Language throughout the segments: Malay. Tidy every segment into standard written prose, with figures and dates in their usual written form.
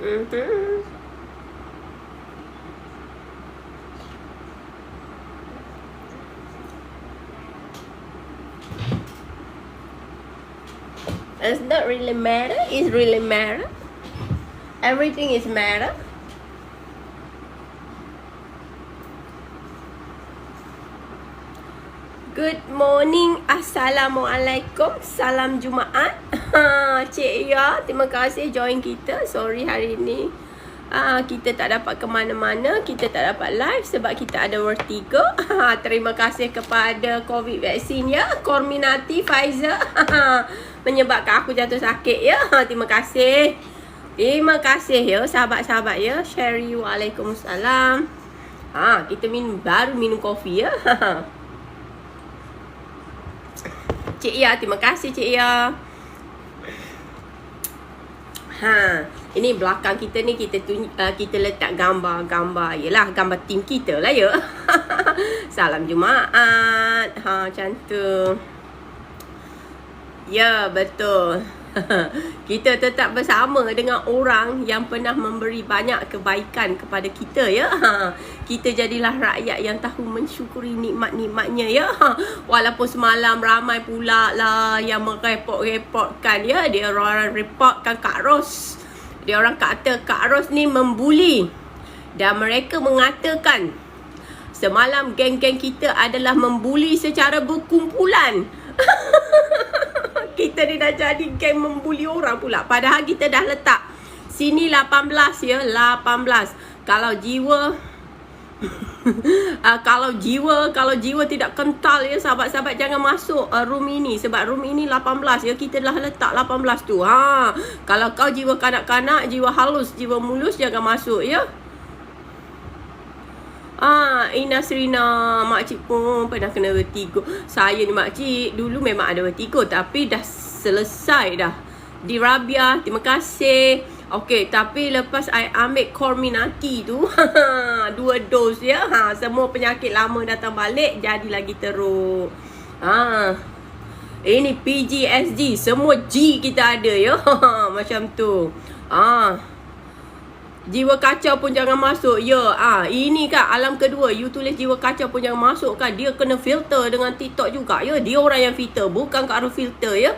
Mhm. It's not really matter. It's really matter. Everything is matter. Good morning. Assalamualaikum. Salam Jumaat. Cik Ya, terima kasih join kita. Sorry hari ni kita tak dapat ke mana-mana. Kita tak dapat live sebab kita ada vertigo. Terima kasih kepada COVID vaksin ya. Comirnaty, Pfizer. Menyebabkan aku jatuh sakit ya. Terima kasih. Terima kasih ya sahabat-sahabat ya. Sherry, waalaikumsalam. Kita baru minum kopi ya. Cik Ya, terima kasih Cik Ya. Ini belakang kita ni kita letak gambar yalah gambar tim kita lah ya. Salam Jumaat. Macam tu. Ya, betul. Kita tetap bersama dengan orang yang pernah memberi banyak kebaikan kepada kita ya. Kita jadilah rakyat yang tahu mensyukuri nikmat-nikmatnya ya. Walaupun semalam ramai pula lah yang mereport-reportkan ya. Dia orang reportkan Kak Ros. Dia orang kata Kak Ros ni membuli. Dan mereka mengatakan semalam geng-geng kita adalah membuli secara berkumpulan. Kita ni dah jadi geng membuli orang pula. Padahal kita dah letak sini 18 ya, 18. Kalau jiwa kalau jiwa tidak kental ya sahabat-sahabat, jangan masuk room ini. Sebab room ini 18 ya, kita dah letak 18 tu. Kalau kau jiwa kanak-kanak, jiwa halus, jiwa mulus, jangan masuk ya. Ina Serina, makcik pun pernah kena vertigo. Saya ni makcik dulu memang ada vertigo tapi dah selesai dah. Di Rabia, terima kasih. Okey, tapi lepas I ambil Comirnaty tu 2 dos ya. Semua penyakit lama datang balik, jadi lagi teruk. Ini PGSG, semua G kita ada ya. Macam tu. Jiwa kacau pun jangan masuk. Ya, ini kan alam kedua. You tulis jiwa kacau pun jangan masuk kan. Dia kena filter dengan TikTok juga ya. Dia orang yang filter, bukan Kak Ros filter ya.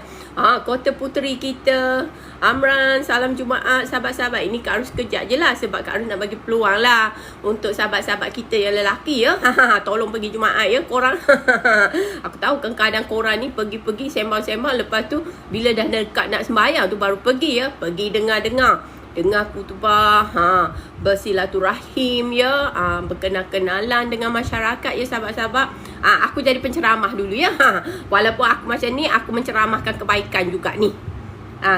Kota puteri kita Amran, salam Jumaat sahabat-sahabat. Ini Kak Ros kejap je lah sebab Kak Ros nak bagi peluang lah untuk sahabat-sahabat kita yang lelaki ya. Tolong pergi Jumaat ya korang. Aku tahu kan kadang korang ni pergi-pergi sembang-sembang, lepas tu bila dah dekat nak sembahyang tu baru pergi ya. Pergi dengar kutubah, bersilaturahim ya, berkenal-kenalan dengan masyarakat ya sahabat-sahabat. Aku jadi penceramah dulu ya. Walaupun aku macam ni, aku menceramahkan kebaikan juga ni.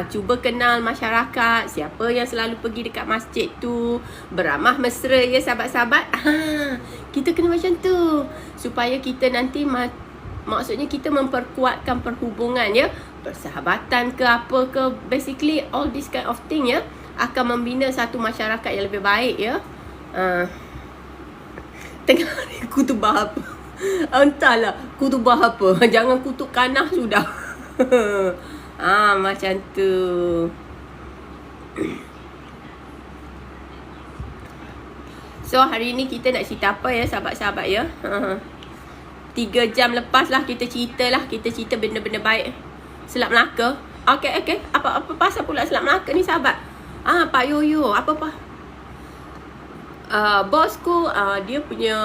Cuba kenal masyarakat, siapa yang selalu pergi dekat masjid tu, beramah mesra ya sahabat-sahabat. Kita kena macam tu supaya kita nanti maksudnya kita memperkuatkan perhubungan ya, persahabatan ke apa ke, basically all this kind of thing ya, akan membina satu masyarakat yang lebih baik ya. Tengah hari kutubah apa? Entahlah kutubah apa. Jangan kutuk kanah sudah. Macam tu. So hari ni kita nak cerita apa ya sahabat-sahabat ya. 3 jam lepas lah kita cerita benda-benda baik. Selat Melaka. Okey. Apa pasal pula Selat Melaka ni sahabat? Pak Yoyo, apa? Bosku, dia punya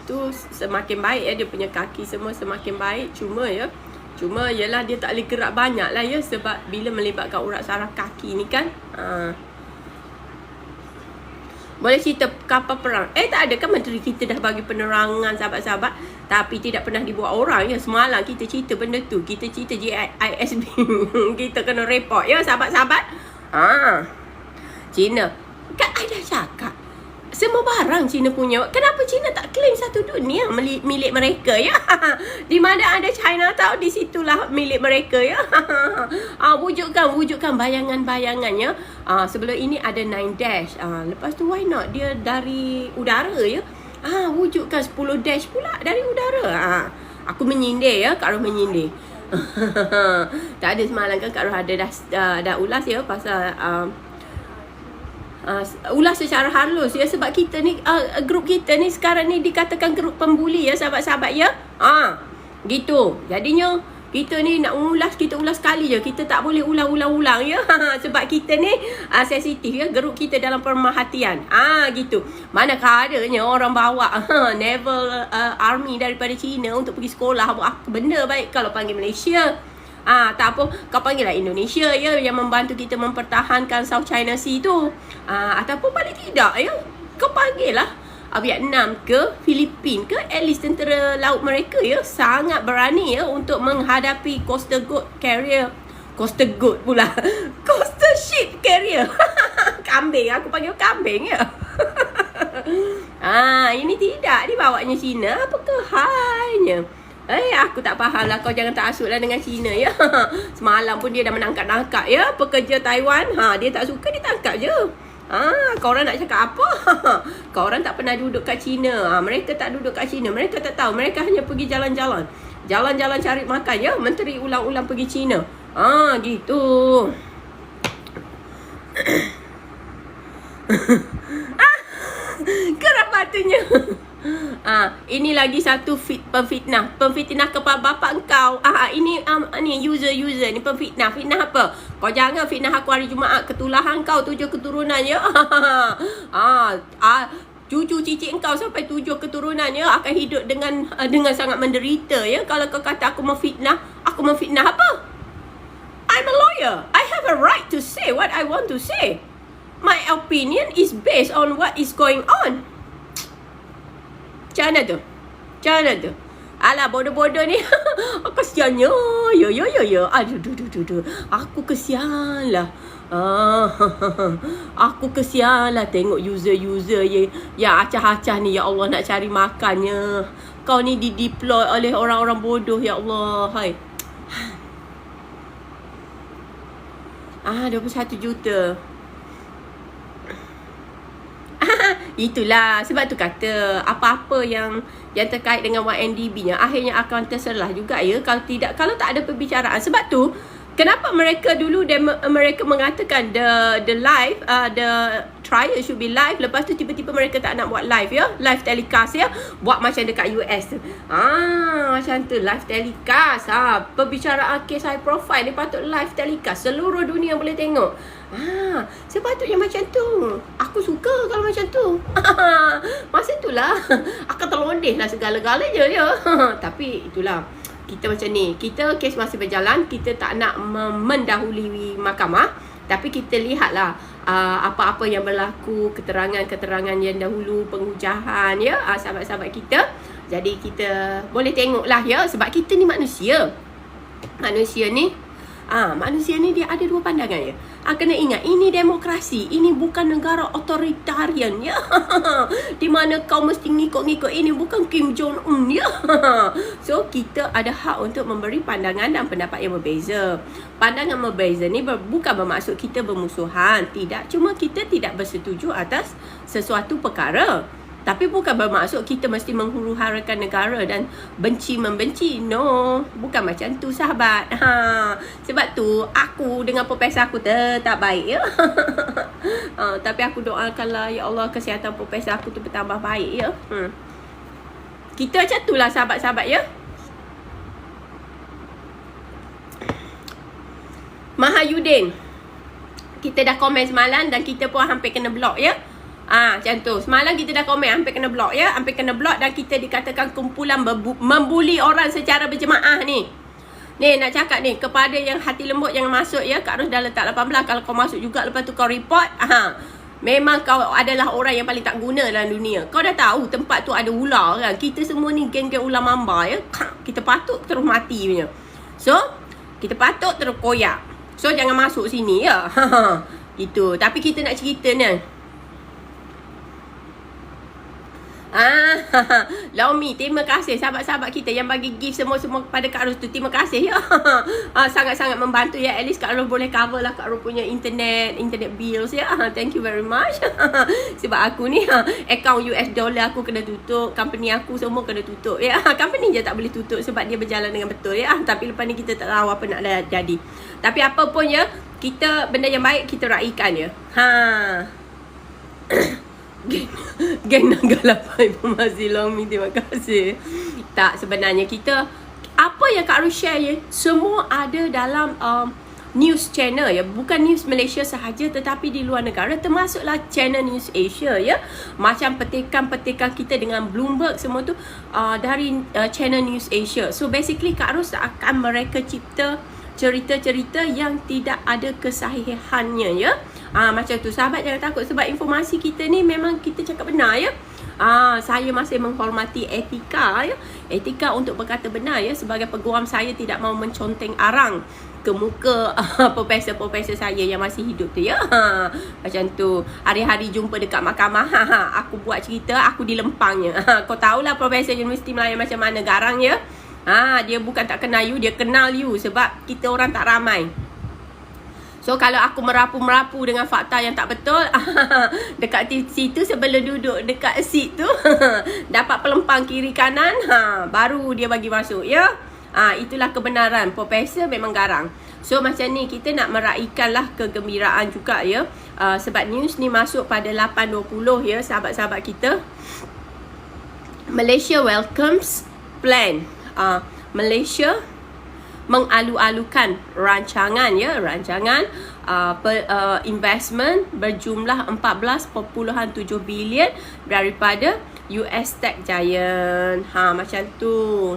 tu semakin baik ya. Dia punya kaki semua semakin baik. Cuma yalah dia tak boleh gerak banyak lah ya. Sebab bila melibatkan urat saraf kaki ni kan, boleh cerita kapal perang. Tak ada kan menteri kita dah bagi penerangan sahabat-sahabat, tapi tidak pernah dibuat orang ya. Semalam kita cerita benda tu. Kita cerita JISB. Kita kena report ya sahabat-sahabat. China kan I dah cakap semua barang China punya. Kenapa China tak claim satu dunia milik mereka ya? Di mana ada China tahu, di situlah milik mereka ya. Wujudkan bayangan-bayangan ya. Sebelum ini ada 9 dash. Lepas tu why not dia dari udara ya. Wujudkan 10 dash pula dari udara. Aku menyindir ya, Kak Ros menyindir. Tak ada semalam kan Kak Ros ada dah ulas ya pasal ulas secara halus ya, sebab kita ni grup kita ni sekarang ni dikatakan grup pembuli ya sahabat-sahabat ya. Gitu. Jadinya kita ni nak ulas, kita ulas sekali je. Kita tak boleh ulang-ulang ya. Sebab kita ni sensitif ya, grup kita dalam pemerhatian. Gitu. Manakah adanya orang bawa naval army daripada China untuk pergi sekolah buat benda baik kalau panggil Malaysia. Tak apa, kau panggil lah Indonesia ya, yang membantu kita mempertahankan South China Sea tu. Ataupun paling tidak ya, kau panggil lah Vietnam ke Filipin ke, at least tentera laut mereka ya sangat berani ya untuk menghadapi coastal guard carrier. Coastal guard pula. Coastal ship carrier. Kambing, aku panggil kambing ya. Ini tidak dibawanya China. Apakah halnya? Aku tak faham lah. Kau jangan tak asuk lah dengan China ya. Semalam pun dia dah menangkap-nangkap ya pekerja Taiwan. Dia tak suka, dia tangkap je. Kau orang nak cakap apa? Kau orang tak pernah duduk kat China. Mereka tak duduk kat China. Mereka tak tahu. Mereka hanya pergi jalan-jalan. Jalan-jalan cari makan ya. Menteri ulang-ulang pergi China. Gitu. Kerap batunya. Ini lagi satu pemfitnah kepada bapa engkau. Ini user ni pemfitnah. Fitnah apa? Kau jangan fitnah aku hari Jumaat. Ketulahan kau 7 keturunan ya. Cucu cicit engkau sampai 7 keturunan ya akan hidup dengan sangat menderita ya. Kalau kau kata aku memfitnah apa? I'm a lawyer. I have a right to say what I want to say. My opinion is based on what is going on. Macam mana tu? Alah, bodoh-bodoh ni. Kesiannya. Ya. Aduh. Aku kesian lah. Aku kesian lah tengok user-user yang acah-acah ni. Ya Allah, nak cari makannya. Kau ni dideploy oleh orang-orang bodoh. Ya Allah. Hai. 21 juta. Itulah sebab tu kata apa-apa yang terkait dengan YNDB-nya akhirnya akan terselah juga ya kalau tak ada perbicaraan. Sebab tu kenapa mereka dulu mereka mengatakan the live the trial should be live, lepas tu tiba-tiba mereka tak nak buat live ya, live telecast ya, buat macam dekat US tu. Macam tu live telecast. Perbicaraan kes high profile ni patut live telecast, seluruh dunia boleh tengok. Sepatutnya macam tu. Aku suka kalau macam tu. Masa itulah akan terlondeh lah segala-galanya ya. Tapi itulah, kita macam ni, kita kes masih berjalan, kita tak nak mendahului mahkamah, tapi kita lihatlah apa-apa yang berlaku, keterangan-keterangan yang dahulu, penghujahan ya, sahabat-sahabat kita. Jadi kita boleh tengoklah ya, sebab kita ni manusia. Manusia ni dia ada dua pandangan ya. Kena ingat, ini demokrasi, ini bukan negara otoritarian ya. Di mana kau mesti ngikut-ngikut, ini bukan Kim Jong Un ya. So kita ada hak untuk memberi pandangan dan pendapat yang berbeza. Pandangan berbeza ni bukan bermaksud kita bermusuhan, tidak, cuma kita tidak bersetuju atas sesuatu perkara. Tapi bukan bermaksud kita mesti menghuru-harakan negara dan benci-membenci. No, bukan macam tu sahabat. Sebab tu aku dengan profesor aku tak baik ya. Tapi aku doakanlah ya Allah kesihatan profesor aku tu bertambah baik ya. Kita macam tu lah sahabat-sahabat ya. Mahayudin, kita dah komen semalam dan kita pun hampir kena blok ya. Macam tu. Semalam kita dah komen hampir kena blok ya. Hampir kena blok dan kita dikatakan kumpulan membuli orang secara berjemaah ni. Ni nak cakap ni, kepada yang hati lembut jangan masuk ya. Kak Ros dah letak 18. Kalau kau masuk juga lepas tu kau report, memang kau adalah orang yang paling tak guna dalam dunia. Kau dah tahu tempat tu ada ular kan. Kita semua ni geng-geng ular mamba ya. Kita patut terus mati punya. So, kita patut terus koyak. So, jangan masuk sini ya. Gitu. Tapi kita nak cerita ni. Laumi, terima kasih sahabat-sahabat kita yang bagi gift semua-semua kepada Kak Ros tu. Terima kasih ya. Sangat-sangat membantu ya. At least Kak Ros boleh cover lah Kak Ros punya internet bills ya. Thank you very much. Sebab aku ni account US dollar aku kena tutup, company aku semua kena tutup ya. Company je tak boleh tutup sebab dia berjalan dengan betul ya. Tapi lepas ni kita tak tahu apa nak jadi. Tapi apa pun ya, kita benda yang baik kita raikan ya. Geng Naga 8 informasi long mi, terima kasih. Tak, sebenarnya kita apa yang Kak Ros share ya, semua ada dalam news channel ya, bukan news Malaysia sahaja tetapi di luar negara, termasuklah channel News Asia ya. Macam petikan-petikan kita dengan Bloomberg semua tu dari channel News Asia. So basically Kak Ros akan mereka cipta cerita-cerita yang tidak ada kesahihannya ya. Macam tu, sahabat jangan takut sebab informasi kita ni memang kita cakap benar ya. Saya masih menghormati etika ya. Etika untuk berkata benar ya. Sebagai peguam, saya tidak mau menconteng arang ke muka profesor-profesor saya yang masih hidup tu ya. Macam tu. Hari-hari jumpa dekat mahkamah, aku buat cerita, aku dilempangnya. Kau tahulah Profesor Universiti Melayu macam mana garangnya. Dia bukan tak kenal you, dia kenal you sebab kita orang tak ramai. So kalau aku merapu-merapu dengan fakta yang tak betul, dekat situ sebelum duduk dekat seat tu, dapat pelempang kiri kanan, baru dia bagi masuk ya. Itulah kebenaran, profesor memang garang. So macam ni, kita nak meraihkanlah kegembiraan juga ya. Sebab news ni masuk pada 8.20 ya sahabat-sahabat kita. Malaysia welcomes plan. Malaysia mengalu-alukan rancangan ya, investment berjumlah 14.7 bilion daripada US Tech Giant. Macam tu.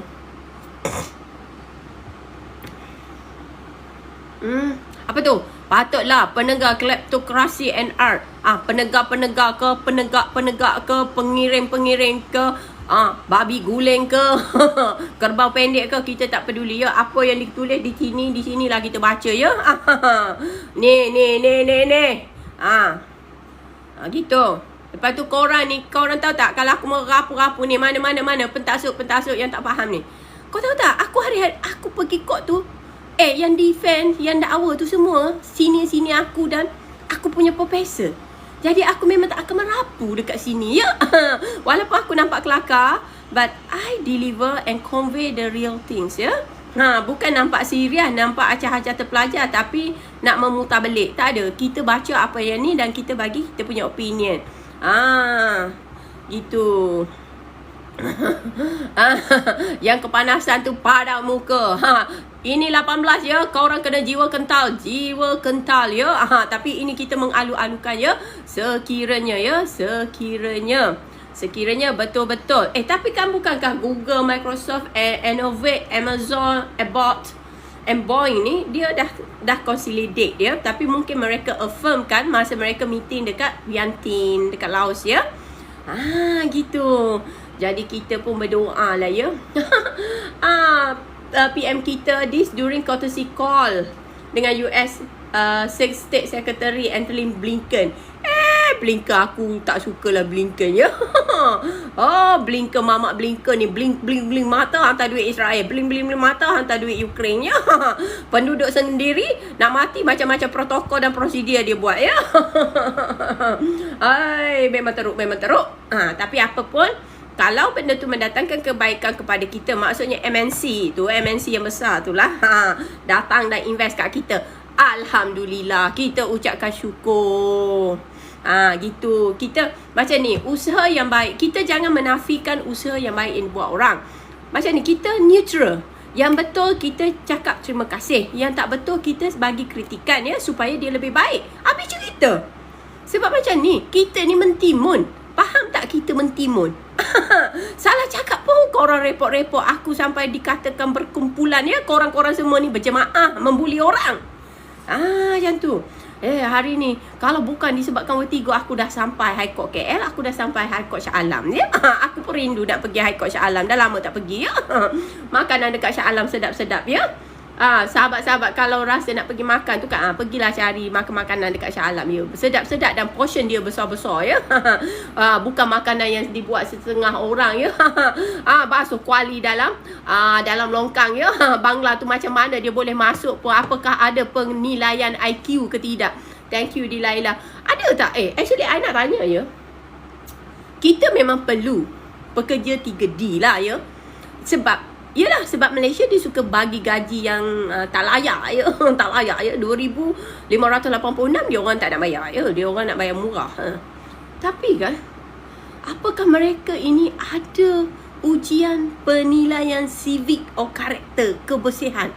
Apa tu? Patutlah penegak kleptokrasi NR, penegak-penegak ke, penegak-penegak ke, pengirim-pengirim ke, babi guling ke, kerbau pendek ke, kita tak peduli ya. Apa yang ditulis di sinilah kita baca ya. Ni. Gitu. Lepas tu korang tahu tak, kalau aku merapu-rapu ni, mana pentasuk yang tak faham ni. Kau tahu tak, aku hari-hari aku pergi court tu, yang defend, yang dakwa tu semua sini aku dan aku punya profesor. Jadi aku memang tak akan merapu dekat sini ya. Walaupun aku nampak kelakar, but I deliver and convey the real things ya. Bukan nampak serius, nampak acah-acah terpelajar tapi nak memutar belik. Tak ada. Kita baca apa yang ni dan kita bagi kita punya opinion. Gitu. Yang kepanasan tu padam muka. Ini 18 ya, kau orang kena jiwa kental ya. Tapi ini kita mengalu-alukan ya. Sekiranya betul-betul. Tapi kan bukankah Google, Microsoft, Innovate, Amazon, Abbott and Boeing ni dia dah consolidate ya. Tapi mungkin mereka affirm kan masa mereka meeting dekat Vientiane, dekat Laos ya. Gitu. Jadi kita pun berdoa lah ya. PM kita this during courtesy call dengan US State Secretary Antony Blinken. Blinken aku tak sukalah Blinken ya. Blinken, mamak Blinken ni blink mata hantar duit Israel, blink mata hantar duit Ukraine ya. Penduduk sendiri nak mati macam-macam protokol dan prosedur dia buat ya. Memang teruk. Tapi apa pun, kalau benda tu mendatangkan kebaikan kepada kita, maksudnya MNC yang besar tu lah, datang dan invest kat kita, alhamdulillah, kita ucapkan syukur. Gitu. Kita macam ni, usaha yang baik, kita jangan menafikan usaha yang baik yang buat orang. Macam ni, kita neutral. Yang betul kita cakap terima kasih, yang tak betul kita bagi kritikan ya, supaya dia lebih baik. Habis cerita. Sebab macam ni, kita ni mentimun. Faham tak kita mentimun? Salah cakap pun korang report-report aku sampai dikatakan berkumpulan ya. Korang-korang semua ni berjemaah membuli orang. Macam tu. Hari ni kalau bukan disebabkan vertigo, aku dah sampai High Court KL, aku dah sampai High Court Shah Alam ya. Aku pun rindu nak pergi High Court Shah Alam. Dah lama tak pergi ya. Makanan dekat Shah Alam sedap-sedap ya. Sahabat-sahabat kalau rasa nak pergi makan tu kan, pergilah cari makanan dekat Shah Alam ya. Sedap-sedap dan portion dia besar-besar ya. Bukan makanan yang dibuat setengah orang ya. Basuh kuali dalam longkang ya. Bangla tu macam mana dia boleh masuk pun, apakah ada penilaian IQ ke tidak. Thank you Dilaila. Ada tak? Actually I nak tanya ya. Kita memang perlu pekerja 3D lah ya. Sebab Malaysia dia suka bagi gaji yang tak layak ya. Tak layak ya. 2,586 dia orang tak nak bayar ya. Dia orang nak bayar murah. Tapi kan, apakah mereka ini ada ujian penilaian civic or karakter, kebersihan?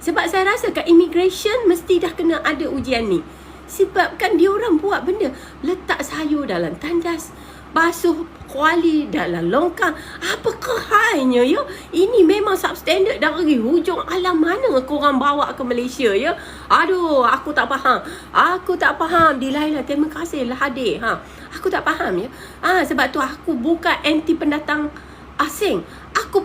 Sebab saya rasa kat immigration mesti dah kena ada ujian ni. Sebab kan diorang buat benda, letak sayur dalam tandas, basuh kuali dalam longkang. Apakah halnya ya? Ini memang substandard dari hujung alam mana korang bawa ke Malaysia ya? Aduh, aku tak faham. Aku tak faham. Dilailah, terima kasih lah hadir. Aku tak faham ya. Sebab tu aku bukan anti pendatang asing. Aku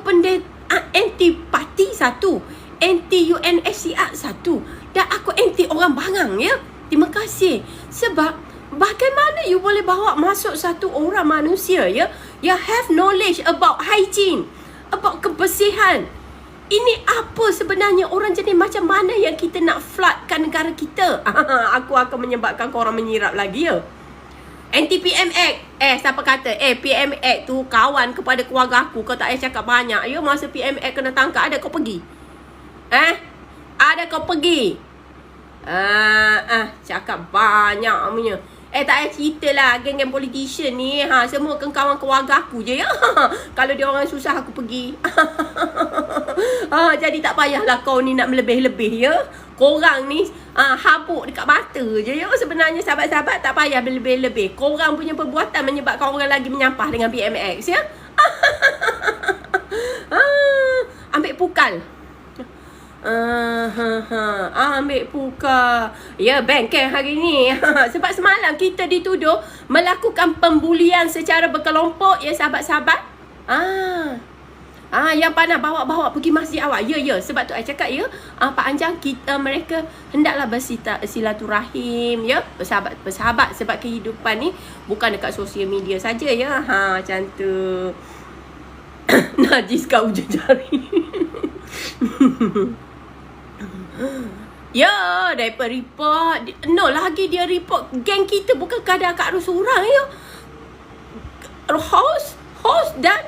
anti parti satu, anti UNSCR satu, dan aku anti orang bangang ya. Terima kasih. Sebab bagaimana you boleh bawa masuk satu orang manusia ya, yang have knowledge about hygiene, about kebersihan. Ini apa sebenarnya? Orang jenis macam mana yang kita nak floodkan negara kita? Aku akan menyebabkan korang menyirap lagi ya. Anti PM Act. Siapa kata PM Act tu kawan kepada keluarga aku. Kau tak payah cakap banyak ya. Masa PM Act kena tangkap, ada kau pergi? Ada kau pergi? Cakap banyak punya. Tak payah cerita lah. Geng-geng politician ni semua kawan keluarga aku je ya. Kalau dia orang susah aku pergi. Jadi tak payahlah kau ni nak melebih-lebih ya. Korang ni habuk dekat mata je ya. Sebenarnya sahabat-sahabat tak payah berlebih-lebih. Korang punya perbuatan menyebabkan orang lagi menyampah dengan PMX ya. Ambil pukal. Ambil pukal. Ya, bengkel hari ni. Sebab semalam kita dituduh melakukan pembulian secara berkelompok ya sahabat-sahabat. Yang pandai bawa-bawa pergi masjid awak. Ya. Sebab tu saya cakap ya, Pak Anjang, mereka hendaklah bersilaturahim ya, bersahabat. Sebab kehidupan ni bukan dekat sosial media saja ya. Macam tu. Najis kat ujung jari. Ya, daripada report. No, lagi dia report geng kita, bukan kadang Kak Ros seorang ya. Host dan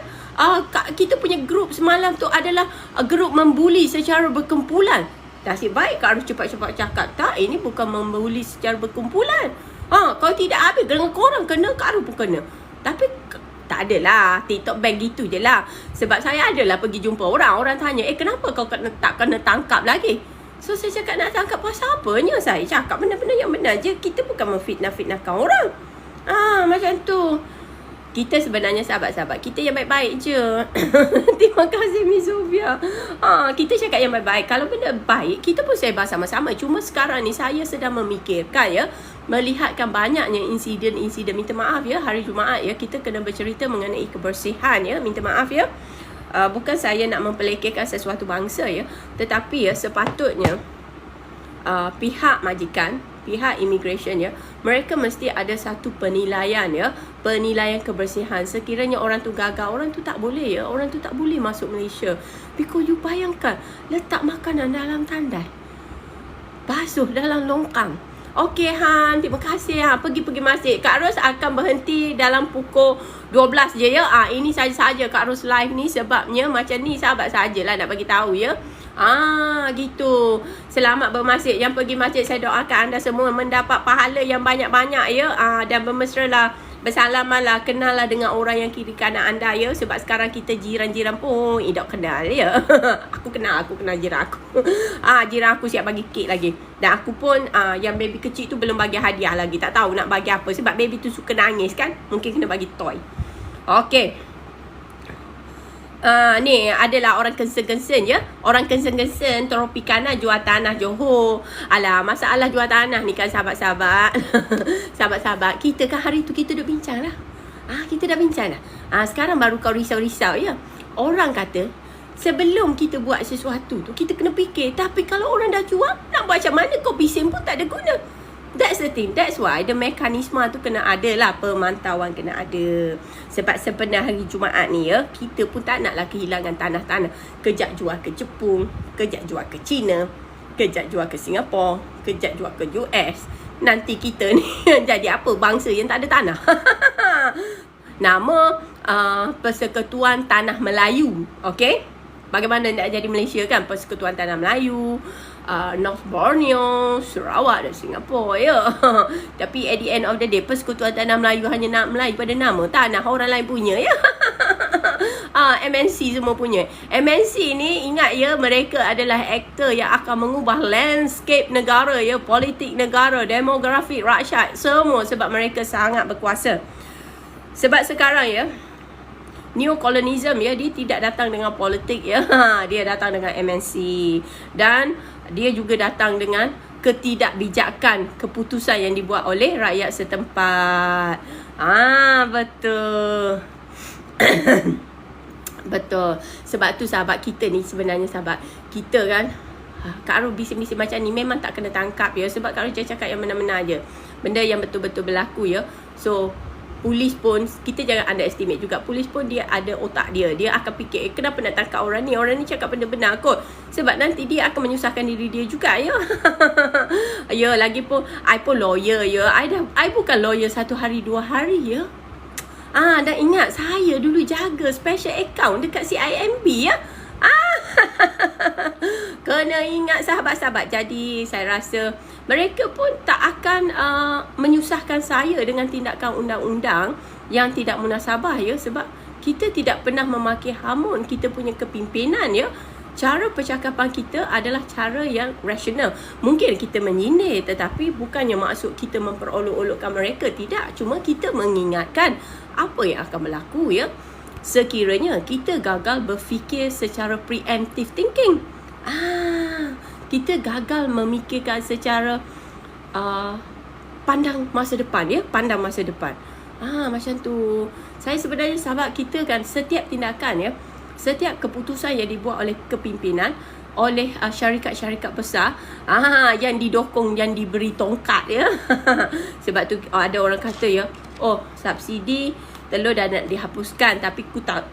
kita punya grup semalam tu adalah grup membuli secara berkumpulan. Nasib baik Kak Ros cepat-cepat cakap, tak, ini bukan membuli secara berkumpulan. Kalau tidak habis dengan korang kena, Kak Ros pun kena. Tapi tak adalah, TikTok ban gitu je lah. Sebab saya adalah pergi jumpa orang tanya, kenapa kau tak kena tangkap lagi? So saya cakap, nak tangkap pasal apanya? Saya cakap benda-benda yang benar je. Kita bukan memfitnah-fitnahkan orang. Macam tu. Kita sebenarnya sahabat-sahabat, kita yang baik-baik je. Terima kasih Miss Sofia. Kita cakap yang baik-baik. Kalau benda baik, kita pun sembah sama-sama. Cuma sekarang ni saya sedang memikirkan ya, melihatkan banyaknya insiden. Minta maaf ya, hari Jumaat ya, kita kena bercerita mengenai kebersihan ya. Minta maaf ya. Bukan saya nak mempelekehkan sesuatu bangsa ya, tetapi ya sepatutnya pihak majikan, pihak immigration ya, mereka mesti ada satu penilaian ya, penilaian kebersihan. Sekiranya orang tu gagal, orang tu tak boleh ya, orang tu tak boleh masuk Malaysia. Because you bayangkan, letak makanan dalam tandai, basuh dalam longkang. Okey Han, terima kasih pergi masjid. Kak Ros akan berhenti dalam pukul 12 je ya. Ini saja Kak Ros live ni sebabnya macam ni sahabat sajalah nak bagi tahu ya. Gitu. Selamat bermasjid. Yang pergi masjid, saya doakan anda semua mendapat pahala yang banyak-banyak ya. Dan bermesralah, bersalamanlah, kenallah dengan orang yang kiri kanan anda ya. Sebab sekarang kita jiran-jiran pun tidak kenal ya. Aku kenal jiran aku. Jiran aku siap bagi kek lagi. Dan aku pun yang baby kecil tu belum bagi hadiah lagi. Tak tahu nak bagi apa. Sebab baby tu suka nangis kan. Mungkin kena bagi toy. Okey. Ni adalah orang concern ya. Orang concern Tropicana jual tanah Johor. Alah, masalah jual tanah ni kan sahabat-sahabat. Sahabat-sahabat, kita kan hari tu kita duk bincang lah. Kita dah bincang dah. Sekarang baru kau risau-risau ya. Orang kata sebelum kita buat sesuatu tu, kita kena fikir. Tapi kalau orang dah jual, nak buat macam mana? Kau bising pun tak ada guna. That's the thing. That's why the mekanisme tu kena ada lah. Pemantauan kena ada. Sebab sebenarnya hari Jumaat ni ya, kita pun tak naklah kehilangan tanah-tanah. Kejap jual ke Jepun, kejap jual ke China, kejap jual ke Singapura, kejap jual ke US. Nanti kita ni jadi apa? Bangsa yang tak ada tanah. Nama Persekutuan Tanah Melayu. Okay? Bagaimana nak jadi Malaysia kan? Persekutuan Tanah Melayu. North Borneo, Sarawak dan Singapura ya. Tapi at the end of the day, Persekutuan Tanah Melayu hanya nak Melayu pada nama, tanah orang lain punya ya. MNC semua punya. MNC ni ingat ya, mereka adalah aktor yang akan mengubah landscape negara ya, politik negara, demografi rakyat semua, sebab mereka sangat berkuasa. Sebab sekarang ya, neocolonialism ya, dia tidak datang dengan politik ya. Dia datang dengan MNC, dan dia juga datang dengan ketidakbijakan keputusan yang dibuat oleh rakyat setempat. Betul. Betul. Sebab tu sahabat kita ni, sebenarnya sahabat kita kan, Kak Ros bising-bising macam ni memang tak kena tangkap ya. Sebab Kak Ros cakap yang mana-mana je, benda yang betul-betul berlaku ya. So polis pun, kita jangan underestimate juga. Polis pun dia ada otak dia. Dia akan fikir, kenapa nak tangkap orang ni? Orang ni cakap benda benar kot. Sebab nanti dia akan menyusahkan diri dia juga ya. Ya, lagi pun I pun lawyer ya. I bukan lawyer 1 hari 2 hari ya. Dan ingat, saya dulu jaga special account dekat CIMB ya. Kena ingat sahabat-sahabat. Jadi saya rasa mereka pun tak akan menyusahkan saya dengan tindakan undang-undang yang tidak munasabah ya. Sebab kita tidak pernah memaki hamun kita punya kepimpinan ya. Cara percakapan kita adalah cara yang rasional. Mungkin kita menyindir, tetapi bukannya maksud kita memperolok-olokkan mereka. Tidak, cuma kita mengingatkan apa yang akan berlaku ya, sekiranya kita gagal berfikir secara preemptive thinking. Kita gagal memikirkan secara pandang masa depan ya, pandang masa depan. Macam tu. Saya sebenarnya sahabat kita kan, setiap tindakan ya, setiap keputusan yang dibuat oleh kepimpinan, oleh syarikat-syarikat besar yang didokong, yang diberi tongkat ya. Sebab tu ada orang kata ya, subsidi telur dah nak dihapuskan, tapi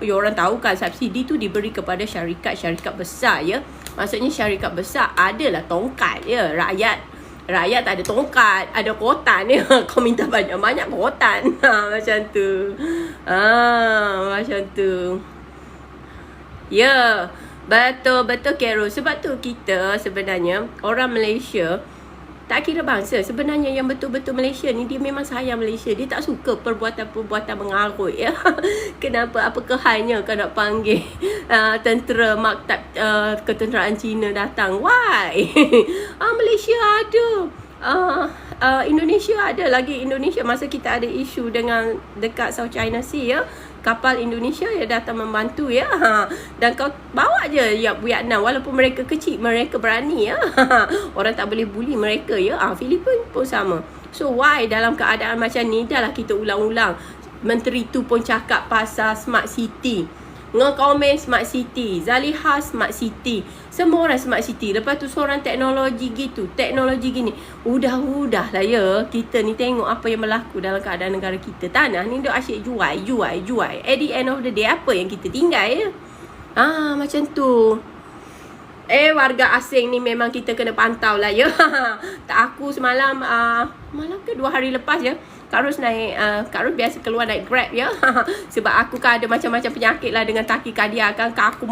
orang tahu kan subsidi tu diberi kepada syarikat-syarikat besar ya. Maksudnya syarikat besar adalah tongkat ya. Rakyat tak ada tongkat, ada kotan ya. Kau minta banyak-banyak kotan. Macam tu. Macam tu. Ya, betul-betul Kero. Sebab tu kita sebenarnya, orang Malaysia, tak kira bangsa, sebenarnya yang betul-betul Malaysia ni, dia memang sayang Malaysia. Dia tak suka perbuatan-perbuatan mengarut ya. Kenapa? Apakah halnya kau nak panggil tentera maktab ketenteraan Cina datang? Why? Malaysia ada. Indonesia ada lagi. Indonesia, masa kita ada isu dengan dekat South China Sea ya, kapal Indonesia yang datang membantu ya. Dan kau bawa je ya Vietnam, walaupun mereka kecil, mereka berani ya. Orang tak boleh bully mereka ya. Filipin pun sama. So why dalam keadaan macam ni, dah lah kita ulang-ulang, menteri tu pun cakap pasal smart city, nge-komen smart city, Zaliha smart city, semua orang smart city. Lepas tu seorang teknologi gitu, teknologi gini. Udah lah ya, kita ni tengok apa yang berlaku dalam keadaan negara kita. Tanah ni duk asyik jual. At the end of the day, apa yang kita tinggal ya? Macam tu. Warga asing ni memang kita kena pantau lah ya. Tak, aku semalam malam ke 2 hari lepas ya, Kak Ros naik, Kak Ros biasa keluar naik Grab ya. Sebab aku kan ada macam-macam penyakit lah dengan takikardia kan. Aku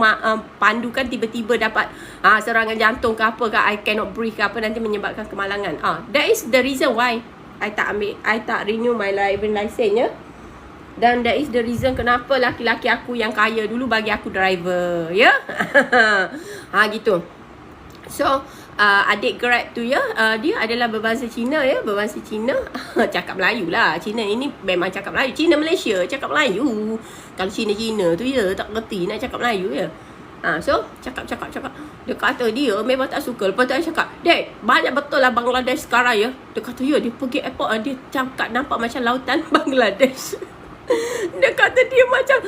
pandu kan, tiba-tiba dapat serangan jantung ke apa ke, I cannot breathe ke apa, nanti menyebabkan kemalangan. That is the reason why I tak renew my driving license ya. Dan that is the reason kenapa laki-laki aku yang kaya dulu bagi aku driver ya. Gitu. So adik Grab tu ya, dia adalah berbangsa Cina ya, berbangsa Cina. Cakap Melayu lah. Cina ini memang cakap Melayu. Cina Malaysia cakap Melayu. Kalau Cina-Cina tu ya, tak kerti nak cakap Melayu ya. So cakap. Dia kata dia memang tak suka. Lepas tu saya cakap, Dek, banyak betul lah Bangladesh sekarang ya. Dia kata ya, dia pergi airport, dia cakap nampak macam lautan Bangladesh. Dia kata dia macam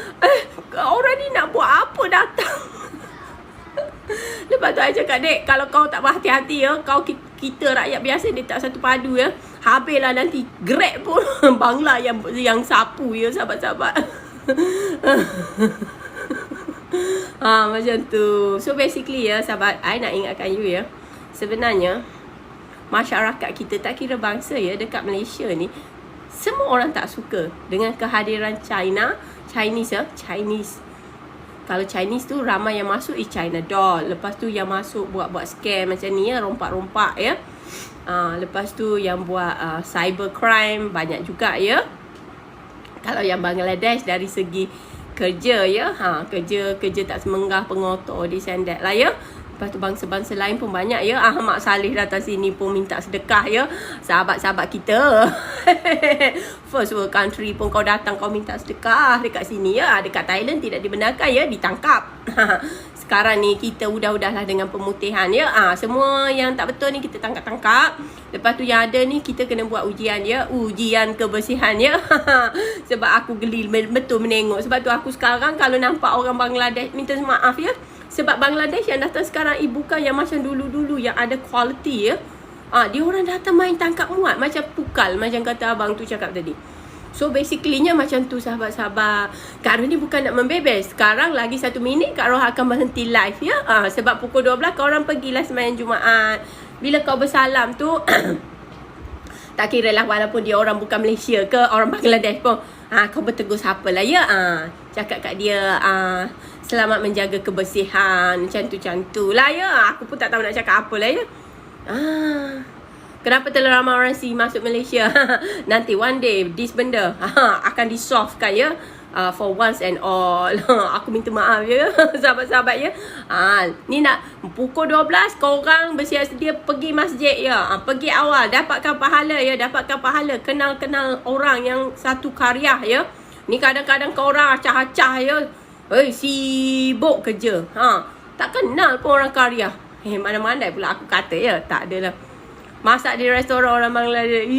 orang ni nak buat apa datang. Lepas tu saya cakap, Dek, kalau kau tak berhati-hati ya, kita rakyat biasa dia tak satu padu ya, habislah nanti Grab pun Bangla yang sapu ya sahabat-sahabat. Macam tu. So basically ya sahabat, I nak ingatkan you ya, sebenarnya masyarakat kita, tak kira bangsa ya, dekat Malaysia ni, semua orang tak suka dengan kehadiran Chinese Kalau Chinese tu ramai yang masuk China doll. Lepas tu yang masuk buat scam macam ni ya, rompak-rompak ya. Lepas tu yang buat cyber crime banyak juga ya. Kalau yang Bangladesh dari segi kerja ya, kerja tak semenggah, pengotor di sendat lah ya. Lepas tu bangsa-bangsa lain pun banyak ya. Mak Saleh datang sini pun minta sedekah ya. Sahabat-sahabat kita. First world country pun kau datang kau minta sedekah dekat sini ya. Dekat Thailand tidak dibenarkan ya, ditangkap. Sekarang ni kita udahlah dengan pemutihan ya. Semua yang tak betul ni kita tangkap-tangkap. Lepas tu yang ada ni kita kena buat ujian ya. Ujian kebersihan ya. Sebab aku geli betul menengok. Sebab tu aku sekarang kalau nampak orang Bangladesh, minta maaf ya. Sebab Bangladesh yang datang sekarang bukan yang macam dulu-dulu yang ada quality ya. Dia orang datang main tangkap muat macam pukal, macam kata abang tu cakap tadi. So basically-nya macam tu sahabat-sahabat. Kak Roh ni bukan nak membebes. Sekarang lagi 1 minit Kak Roh akan berhenti live ya. Sebab pukul 12 kau orang pergilah sembahyang Jumaat. Bila kau bersalam tu tak kira lah walaupun dia orang bukan Malaysia ke orang Bangladesh pun, kau bertegur siapa lah ya. Cakap kat dia selamat menjaga kebersihan, macam tu lah ya. Aku pun tak tahu nak cakap apa lah ya. Kenapa terlalu ramai orang sini masuk Malaysia? Nanti one day this benda akan disolvekan ya. For once and all. Aku minta maaf ya sahabat-sahabat ya. Ni nak pukul 12 korang bersedia pergi masjid ya. Pergi awal dapatkan pahala ya, dapatkan pahala. Kenal-kenal orang yang satu karya ya. Ni kadang-kadang korang acah-acah ya. Sibuk kerja. Tak kenal pun orang karya. Mana-mana pula aku kata ya. Tak adalah. Masak di restoran orang Bangladesh.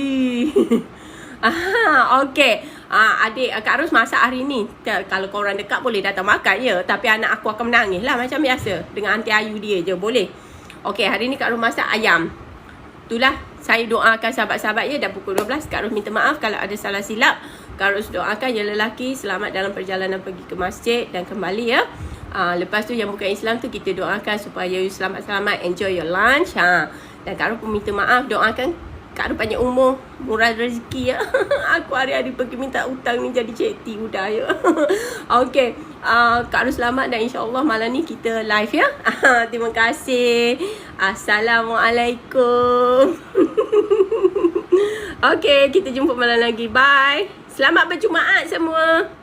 Okay. Adik Kak Ros masak hari ni. Kalau korang dekat boleh datang makan ya. Tapi anak aku akan menangis lah macam biasa. Dengan Aunty Ayu dia je boleh. Okay, hari ni Kak Ros masak ayam. Itulah. Saya doakan sahabat-sahabat ya. Dah pukul 12. Kak Ros minta maaf kalau ada salah silap. Kak Ros doakan yang lelaki selamat dalam perjalanan pergi ke masjid dan kembali ya. Lepas tu yang bukan Islam tu kita doakan supaya you selamat-selamat enjoy your lunch. Dan Kak Ros pun minta maaf, doakan Kak Ros panjang umur, murah rezeki ya. Aku hari-hari pergi minta hutang ni jadi cikti udah ya. Okay, Kak Ros selamat dan insyaAllah malam ni kita live ya. Terima kasih. Assalamualaikum. Okay, kita jumpa malam lagi. Bye. Selamat berjumaat semua.